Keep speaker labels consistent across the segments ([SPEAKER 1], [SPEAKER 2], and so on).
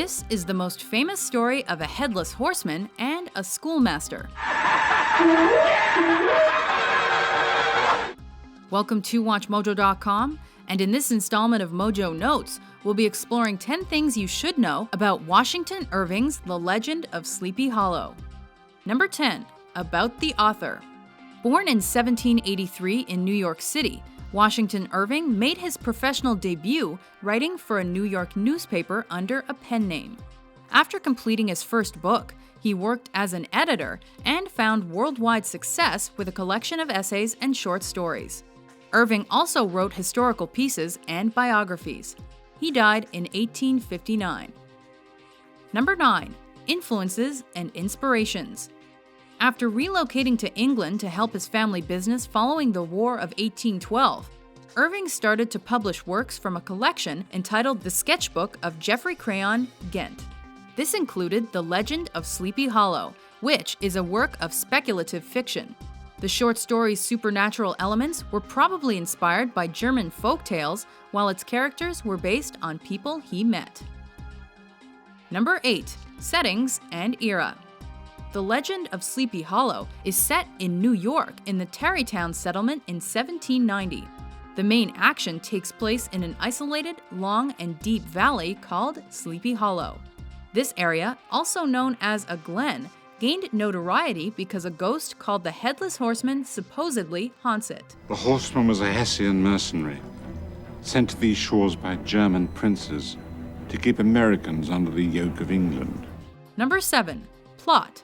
[SPEAKER 1] This is the most famous story of a headless horseman and a schoolmaster. Welcome to WatchMojo.com, and in this installment of Mojo Notes, we'll be exploring 10 things you should know about Washington Irving's The Legend of Sleepy Hollow. Number 10. About the author. Born in 1783 in New York City, Washington Irving made his professional debut writing for a New York newspaper under a pen name. After completing his first book, he worked as an editor and found worldwide success with a collection of essays and short stories. Irving also wrote historical pieces and biographies. He died in 1859. Number 9. Influences and inspirations. After relocating to England to help his family business following the War of 1812, Irving started to publish works from a collection entitled The Sketchbook of Geoffrey Crayon, Ghent. This included The Legend of Sleepy Hollow, which is a work of speculative fiction. The short story's supernatural elements were probably inspired by German folk tales, while its characters were based on people he met. Number 8. Settings and era. The Legend of Sleepy Hollow is set in New York in the Tarrytown settlement in 1790. The main action takes place in an isolated, long, and deep valley called Sleepy Hollow. This area, also known as a glen, gained notoriety because a ghost called the Headless Horseman supposedly haunts it.
[SPEAKER 2] The horseman was a Hessian mercenary, sent to these shores by German princes to keep Americans under the yoke of England.
[SPEAKER 1] Number 7. Plot.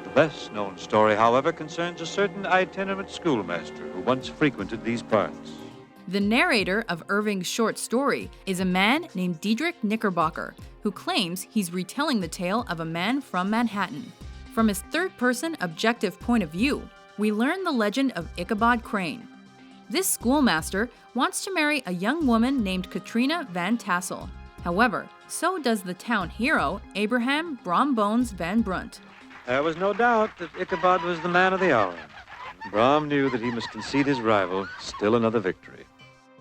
[SPEAKER 3] The best-known story, however, concerns a certain itinerant schoolmaster who once frequented these parts.
[SPEAKER 1] The narrator of Irving's short story is a man named Diedrich Knickerbocker, who claims he's retelling the tale of a man from Manhattan. From his third-person objective point of view, we learn the legend of Ichabod Crane. This schoolmaster wants to marry a young woman named Katrina Van Tassel. However, so does the town hero, Abraham Brom Bones Van Brunt.
[SPEAKER 3] There was no doubt that Ichabod was the man of the hour. Brom knew that he must concede his rival still another victory.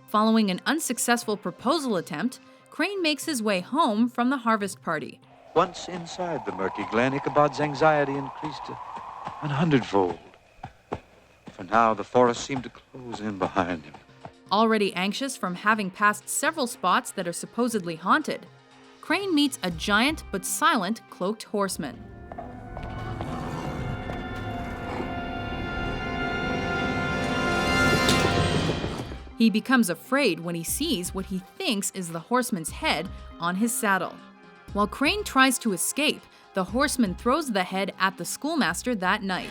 [SPEAKER 1] Following an unsuccessful proposal attempt, Crane makes his way home from the harvest party.
[SPEAKER 3] Once inside the murky glen, Ichabod's anxiety increased 100-fold. For now, the forest seemed to close in behind him.
[SPEAKER 1] Already anxious from having passed several spots that are supposedly haunted, Crane meets a giant but silent cloaked horseman. He becomes afraid when he sees what he thinks is the horseman's head on his saddle. While Crane tries to escape, the horseman throws the head at the schoolmaster that night.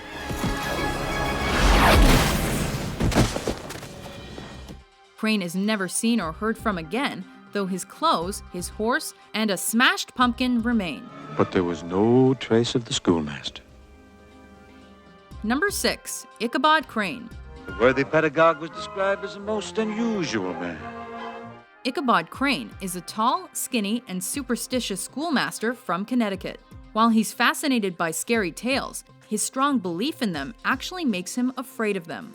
[SPEAKER 1] Crane is never seen or heard from again, though his clothes, his horse, and a smashed pumpkin remain.
[SPEAKER 3] But there was no trace of the schoolmaster.
[SPEAKER 1] Number 6. Ichabod Crane.
[SPEAKER 3] The worthy pedagogue was described as a most unusual man.
[SPEAKER 1] Ichabod Crane is a tall, skinny, and superstitious schoolmaster from Connecticut. While he's fascinated by scary tales, his strong belief in them actually makes him afraid of them.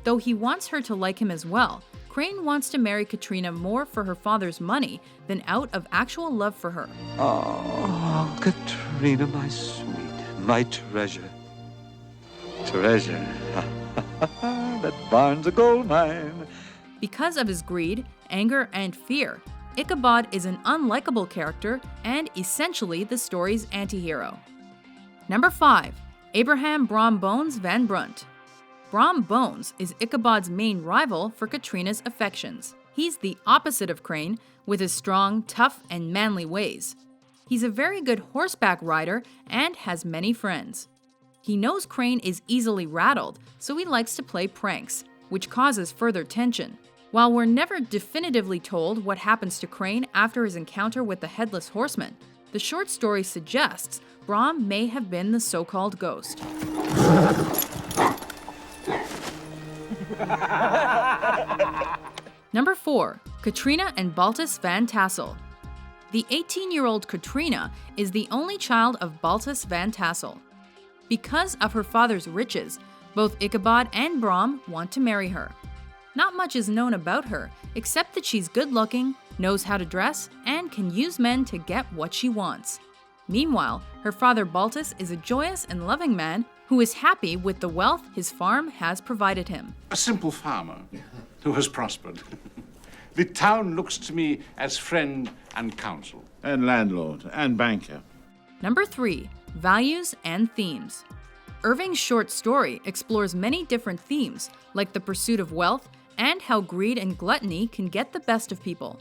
[SPEAKER 1] Though he wants her to like him as well, Crane wants to marry Katrina more for her father's money than out of actual love for her.
[SPEAKER 3] Oh, Katrina, my sweet, my treasure. Treasure. That barn's a gold mine.
[SPEAKER 1] Because of his greed, anger, and fear, Ichabod is an unlikable character and essentially the story's antihero. Number 5. Abraham Brom Bones Van Brunt. Brom Bones is Ichabod's main rival for Katrina's affections. He's the opposite of Crane, with his strong, tough, and manly ways. He's a very good horseback rider and has many friends. He knows Crane is easily rattled, so he likes to play pranks, which causes further tension. While we're never definitively told what happens to Crane after his encounter with the Headless Horseman, the short story suggests Brom may have been the so-called ghost. Number 4. Katrina and Baltus Van Tassel. The 18-year-old Katrina is the only child of Baltus Van Tassel. Because of her father's riches, both Ichabod and Brom want to marry her. Not much is known about her, except that she's good-looking, knows how to dress, and can use men to get what she wants. Meanwhile, her father Baltus is a joyous and loving man who is happy with the wealth his farm has provided him.
[SPEAKER 2] A simple farmer who has prospered. The town looks to me as friend and counsel.
[SPEAKER 4] And landlord and banker.
[SPEAKER 1] Number 3. Values and themes. Irving's short story explores many different themes, like the pursuit of wealth and how greed and gluttony can get the best of people.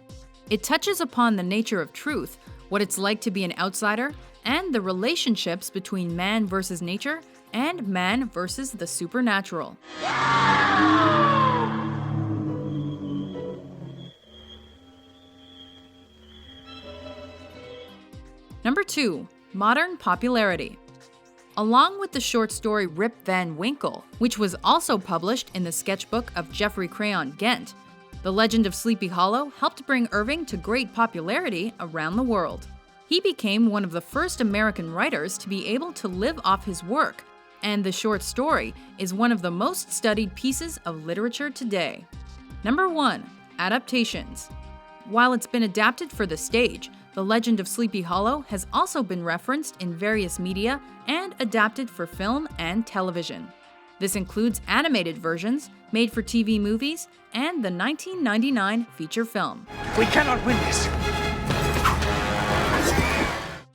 [SPEAKER 1] It touches upon the nature of truth, what it's like to be an outsider, and the relationships between man versus nature and man versus the supernatural. Number 2. Modern Popularity. Along with the short story Rip Van Winkle, which was also published in the sketchbook of Geoffrey Crayon Ghent, The Legend of Sleepy Hollow helped bring Irving to great popularity around the world. He became one of the first American writers to be able to live off his work, and the short story is one of the most studied pieces of literature today. Number 1. Adaptations. While it's been adapted for the stage, The Legend of Sleepy Hollow has also been referenced in various media and adapted for film and television. This includes animated versions, made-for-TV movies, and the 1999 feature film.
[SPEAKER 3] We cannot win this.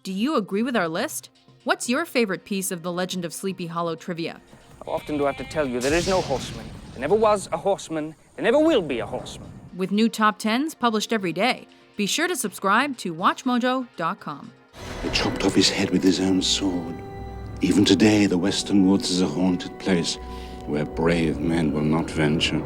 [SPEAKER 1] Do you agree with our list? What's your favorite piece of The Legend of Sleepy Hollow trivia?
[SPEAKER 5] How often do I have to tell you there is no horseman? There never was a horseman. There never will be a horseman.
[SPEAKER 1] With new top 10s published every day, be sure to subscribe to WatchMojo.com.
[SPEAKER 2] He chopped off his head with his own sword. Even today, the Western Woods is a haunted place where brave men will not venture.